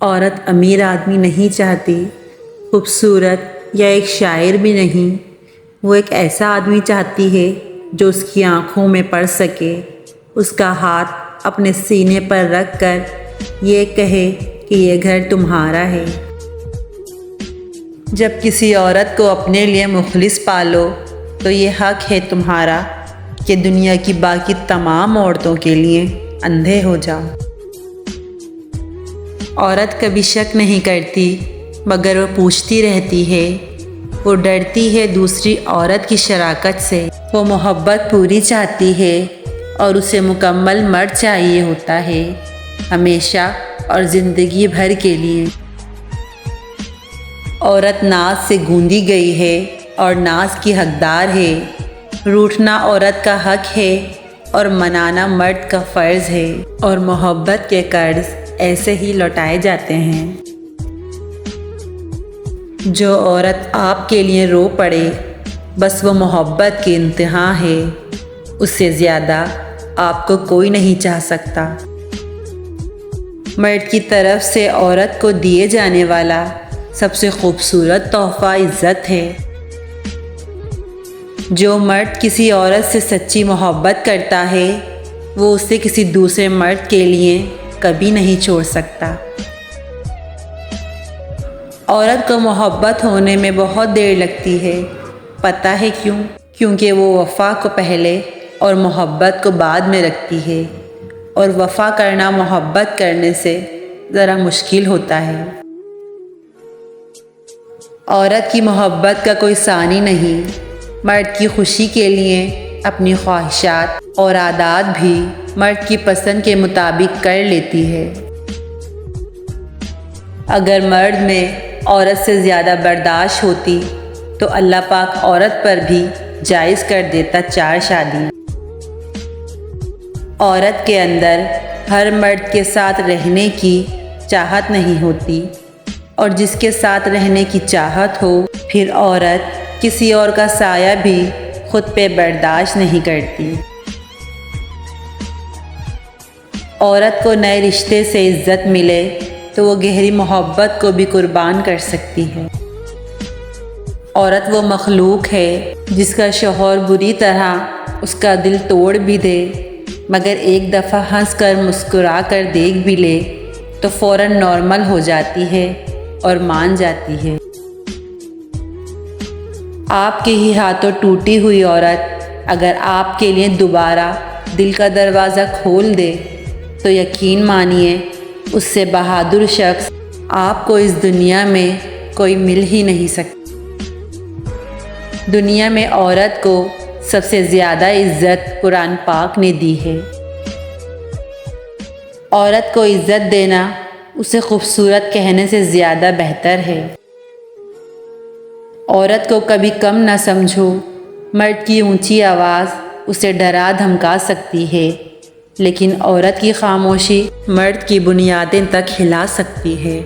عورت امیر آدمی نہیں چاہتی، خوبصورت یا ایک شاعر بھی نہیں، وہ ایک ایسا آدمی چاہتی ہے جو اس کی آنکھوں میں پڑ سکے، اس کا ہاتھ اپنے سینے پر رکھ کر یہ کہے کہ یہ گھر تمہارا ہے۔ جب کسی عورت کو اپنے لیے مخلص پالو تو یہ حق ہے تمہارا کہ دنیا کی باقی تمام عورتوں کے لیے اندھے ہو جاؤ۔ عورت کبھی شک نہیں کرتی مگر وہ پوچھتی رہتی ہے، وہ ڈرتی ہے دوسری عورت کی شراکت سے، وہ محبت پوری چاہتی ہے اور اسے مکمل مرد چاہیے ہوتا ہے، ہمیشہ اور زندگی بھر کے لیے۔ عورت ناز سے گوندی گئی ہے اور ناز کی حقدار ہے، روٹھنا عورت کا حق ہے اور منانا مرد کا فرض ہے، اور محبت کے قرض ایسے ہی لوٹائے جاتے ہیں۔ جو عورت آپ کے لیے رو پڑے بس وہ محبت کی انتہا ہے، اس سے زیادہ آپ کو کوئی نہیں چاہ سکتا۔ مرد کی طرف سے عورت کو دیے جانے والا سب سے خوبصورت تحفہ عزت ہے۔ جو مرد کسی عورت سے سچی محبت کرتا ہے وہ اسے کسی دوسرے مرد کے لیے کبھی نہیں چھوڑ سکتا۔ عورت کو محبت ہونے میں بہت دیر لگتی ہے، پتہ ہے کیوں؟ کیونکہ وہ وفا کو پہلے اور محبت کو بعد میں رکھتی ہے، اور وفا کرنا محبت کرنے سے ذرا مشکل ہوتا ہے۔ عورت کی محبت کا کوئی ثانی نہیں، مرد کی خوشی کے لیے اپنی خواہشات اور عادات بھی مرد کی پسند کے مطابق کر لیتی ہے۔ اگر مرد میں عورت سے زیادہ برداشت ہوتی تو اللہ پاک عورت پر بھی جائز کر دیتا 4 شادیاں۔ عورت کے اندر ہر مرد کے ساتھ رہنے کی چاہت نہیں ہوتی، اور جس کے ساتھ رہنے کی چاہت ہو پھر عورت کسی اور کا سایہ بھی خود پہ برداشت نہیں کرتی۔ عورت کو نئے رشتے سے عزت ملے تو وہ گہری محبت کو بھی قربان کر سکتی ہے۔ عورت وہ مخلوق ہے جس کا شوہر بری طرح اس کا دل توڑ بھی دے مگر ایک دفعہ ہنس کر مسکرا کر دیکھ بھی لے تو فوراً نارمل ہو جاتی ہے اور مان جاتی ہے۔ آپ کے ہی ہاتھوں ٹوٹی ہوئی عورت اگر آپ کے لیے دوبارہ دل کا دروازہ کھول دے تو یقین مانیے اس سے بہادر شخص آپ کو اس دنیا میں کوئی مل ہی نہیں سکتا۔ دنیا میں عورت کو سب سے زیادہ عزت قرآن پاک نے دی ہے۔ عورت کو عزت دینا اسے خوبصورت کہنے سے زیادہ بہتر ہے۔ عورت کو کبھی کم نہ سمجھو، مرد کی اونچی آواز اسے ڈرا دھمکا سکتی ہے لیکن عورت کی خاموشی مرد کی بنیادیں تک ہلا سکتی ہے۔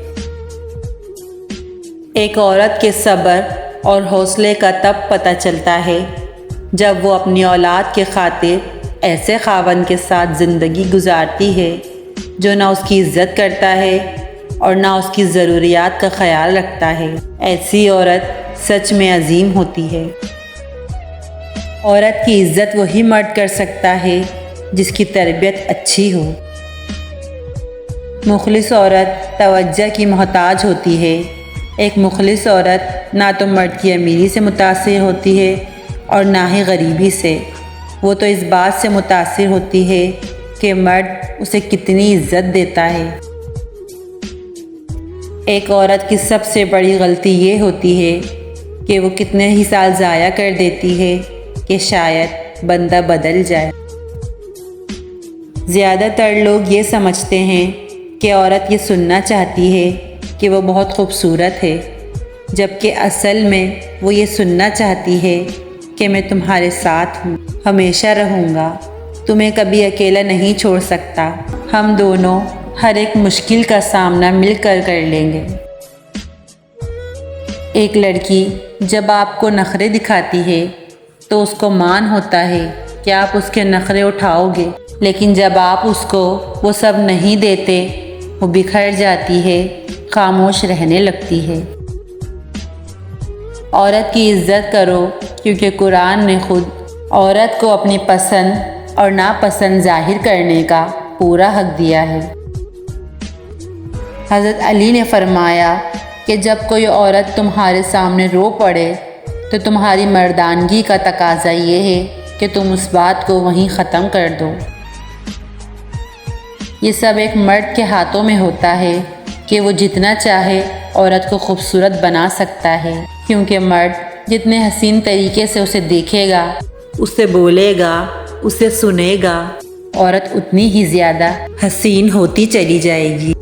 ایک عورت کے صبر اور حوصلے کا تب پتہ چلتا ہے جب وہ اپنی اولاد کے خاطر ایسے خاوند کے ساتھ زندگی گزارتی ہے جو نہ اس کی عزت کرتا ہے اور نہ اس کی ضروریات کا خیال رکھتا ہے۔ ایسی عورت سچ میں عظیم ہوتی ہے۔ عورت کی عزت وہی مرد کر سکتا ہے جس کی تربیت اچھی ہو۔ مخلص عورت توجہ کی محتاج ہوتی ہے۔ ایک مخلص عورت نہ تو مرد کی امیری سے متاثر ہوتی ہے اور نہ ہی غریبی سے، وہ تو اس بات سے متاثر ہوتی ہے کہ مرد اسے کتنی عزت دیتا ہے۔ ایک عورت کی سب سے بڑی غلطی یہ ہوتی ہے کہ وہ کتنے ہی سال ضائع کر دیتی ہے کہ شاید بندہ بدل جائے۔ زیادہ تر لوگ یہ سمجھتے ہیں کہ عورت یہ سننا چاہتی ہے کہ وہ بہت خوبصورت ہے، جبکہ اصل میں وہ یہ سننا چاہتی ہے کہ میں تمہارے ساتھ ہوں، ہمیشہ رہوں گا، تمہیں کبھی اکیلا نہیں چھوڑ سکتا، ہم دونوں ہر ایک مشکل کا سامنا مل کر لیں گے۔ ایک لڑکی جب آپ کو نخرے دکھاتی ہے تو اس کو مان ہوتا ہے کہ آپ اس کے نخرے اٹھاؤ گے، لیکن جب آپ اس کو وہ سب نہیں دیتے، وہ بکھر جاتی ہے، خاموش رہنے لگتی ہے۔ عورت کی عزت کرو کیونکہ قرآن نے خود عورت کو اپنی پسند اور ناپسند ظاہر کرنے کا پورا حق دیا ہے۔ حضرت علی نے فرمایا کہ جب کوئی عورت تمہارے سامنے رو پڑے تو تمہاری مردانگی کا تقاضا یہ ہے کہ تم اس بات کو وہیں ختم کر دو۔ یہ سب ایک مرد کے ہاتھوں میں ہوتا ہے کہ وہ جتنا چاہے عورت کو خوبصورت بنا سکتا ہے، کیونکہ مرد جتنے حسین طریقے سے اسے دیکھے گا، اسے بولے گا، اسے سنے گا، عورت اتنی ہی زیادہ حسین ہوتی چلی جائے گی۔